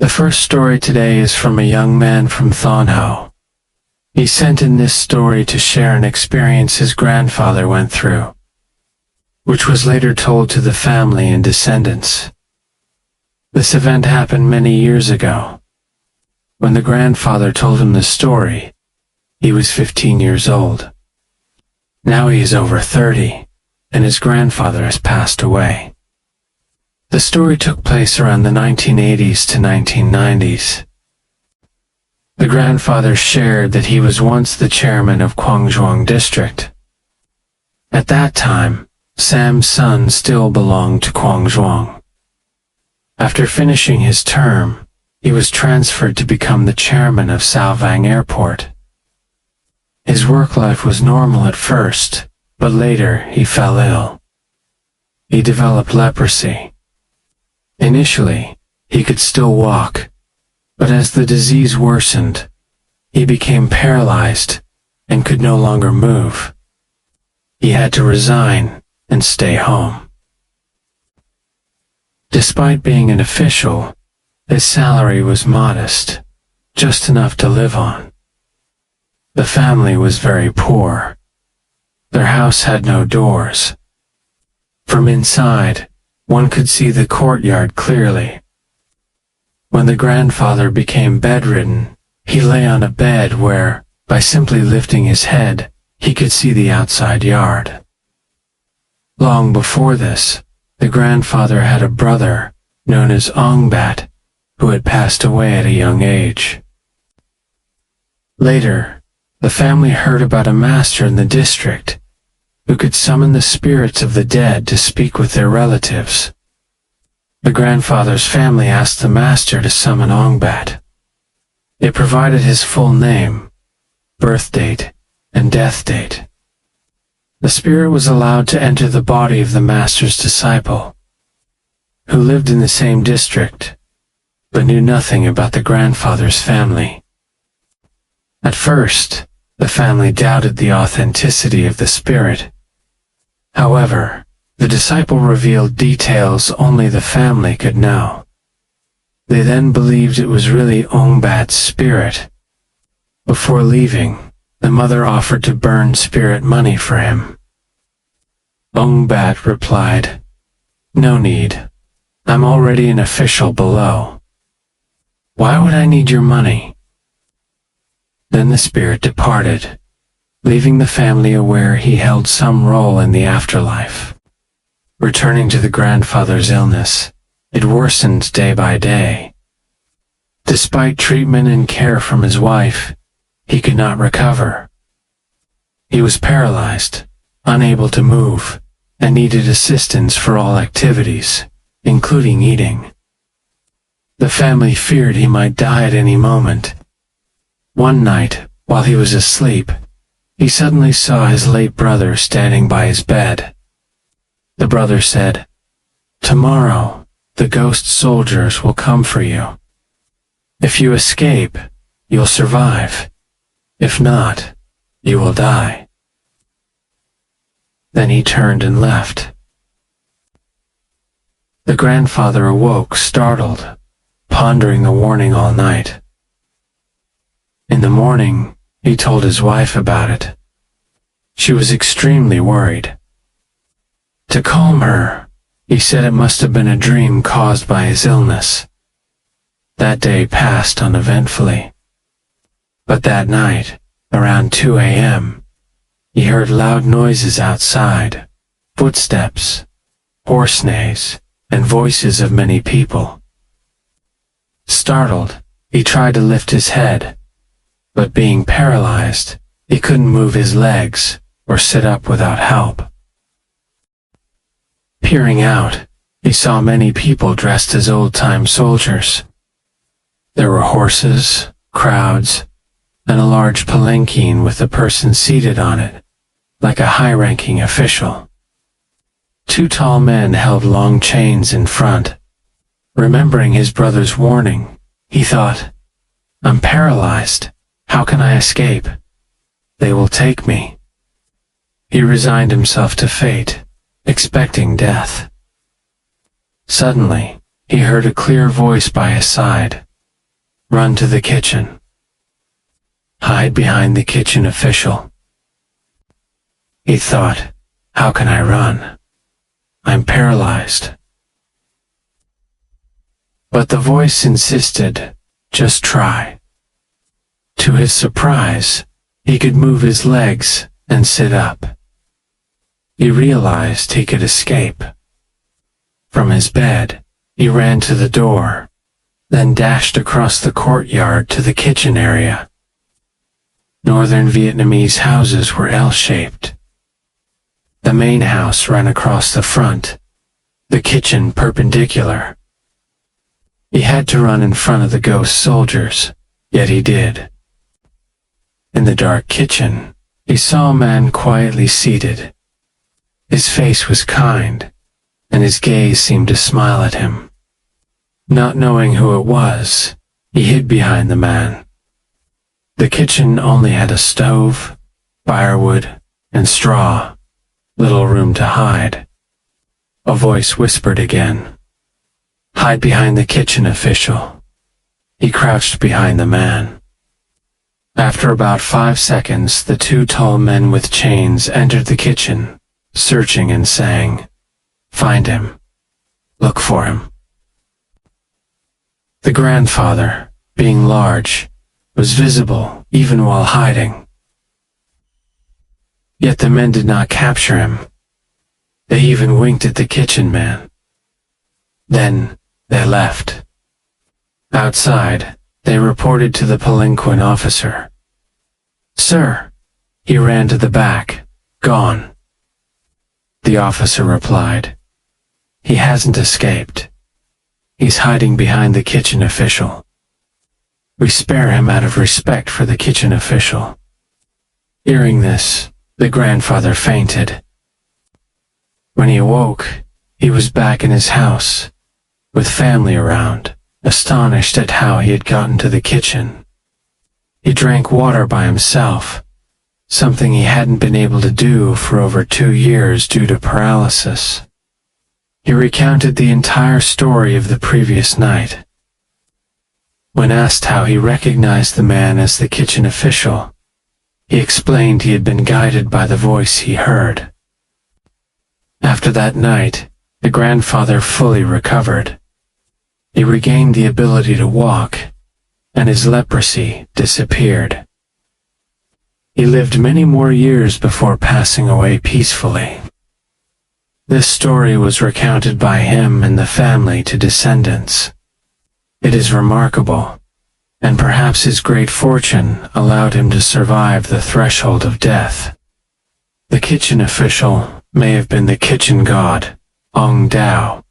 The first story today is from a young man from Thanh Hoa. He sent in this story to share an experience his grandfather went through, which was later told to the family and descendants. This event happened many years ago. When the grandfather told him the story, he was 15 years old. Now he is over 30, and his grandfather has passed away. The story took place around the 1980s to 1990s. The grandfather shared that he was once the chairman of Quang district. At that time, Sam's son still belonged to Quang. After finishing his term, he was transferred to become the chairman of Sao Vang Airport. His work life was normal at first, but later he fell ill. He developed leprosy. Initially, he could still walk, but as the disease worsened, he became paralyzed and could no longer move. He had to resign and stay home. Despite being an official, his salary was modest, just enough to live on. The family was very poor. Their house had no doors. From inside, one could see the courtyard clearly. When the grandfather became bedridden, he lay on a bed where, by simply lifting his head, he could see the outside yard. Long before this, the grandfather had a brother, known as Ong Tao, who had passed away at a young age. Later, the family heard about a master in the district who could summon the spirits of the dead to speak with their relatives. The grandfather's family asked the master to summon Ong Tao. It provided his full name, birth date, and death date. The spirit was allowed to enter the body of the master's disciple, who lived in the same district, but knew nothing about the grandfather's family. At first, the family doubted the authenticity of the spirit. However, the disciple revealed details only the family could know. They then believed it was really Ong Tao's spirit. Before leaving, the mother offered to burn spirit money for him. Ong Tao replied, "No need. I'm already an official below. Why would I need your money?" Then the spirit departed, leaving the family aware he held some role in the afterlife. Returning to the grandfather's illness, it worsened day by day. Despite treatment and care from his wife, he could not recover. He was paralyzed, unable to move, and needed assistance for all activities, including eating. The family feared he might die at any moment. One night, while he was asleep, he suddenly saw his late brother standing by his bed. The brother said, "Tomorrow, the ghost soldiers will come for you. If you escape, you'll survive. If not, you will die." Then he turned and left. The grandfather awoke startled, pondering the warning all night. In the morning, he told his wife about it. She was extremely worried. To calm her, he said it must have been a dream caused by his illness. That day passed uneventfully. But that night, around 2 a.m., he heard loud noises outside, footsteps, horse neighs, and voices of many people. Startled, he tried to lift his head, but being paralyzed, he couldn't move his legs or sit up without help. Peering out, he saw many people dressed as old-time soldiers. There were horses, crowds, and a large palanquin with a person seated on it, like a high-ranking official. 2 tall men held long chains in front. Remembering his brother's warning, he thought, "I'm paralyzed. How can I escape? They will take me." He resigned himself to fate, expecting death. Suddenly, he heard a clear voice by his side, Run to the kitchen. Hide behind the kitchen official. He thought, how can I run? I'm paralyzed. But the voice insisted, just try. To his surprise, he could move his legs and sit up. He realized he could escape. From his bed, he ran to the door, then dashed across the courtyard to the kitchen area. Northern Vietnamese houses were L-shaped. The main house ran across the front, the kitchen perpendicular. He had to run in front of the ghost soldiers, yet he did. In the dark kitchen, he saw a man quietly seated. His face was kind, and his gaze seemed to smile at him. Not knowing who it was, he hid behind the man. The kitchen only had a stove, firewood, and straw, little room to hide. A voice whispered again, "Hide behind the kitchen official." He crouched behind the man. After about 5 seconds, the two tall men with chains entered the kitchen, searching and saying, "Find him. Look for him." The grandfather, being large, was visible even while hiding. Yet the men did not capture him. They even winked at the kitchen man. Then they left. Outside, they reported to the palanquin officer. "Sir," he ran to the back, "gone." The officer replied, "He hasn't escaped. He's hiding behind the kitchen official. We spare him out of respect for the kitchen official." Hearing this, the grandfather fainted. When he awoke, he was back in his house, with family around, astonished at how he had gotten to the kitchen. He drank water by himself, something he hadn't been able to do for over 2 years due to paralysis. He recounted the entire story of the previous night. When asked how he recognized the man as the kitchen official, he explained he had been guided by the voice he heard. After that night, the grandfather fully recovered. He regained the ability to walk, and his leprosy disappeared. He lived many more years before passing away peacefully. This story was recounted by him and the family to descendants. It is remarkable, and perhaps his great fortune allowed him to survive the threshold of death. The kitchen official may have been the kitchen god, Ong Tao,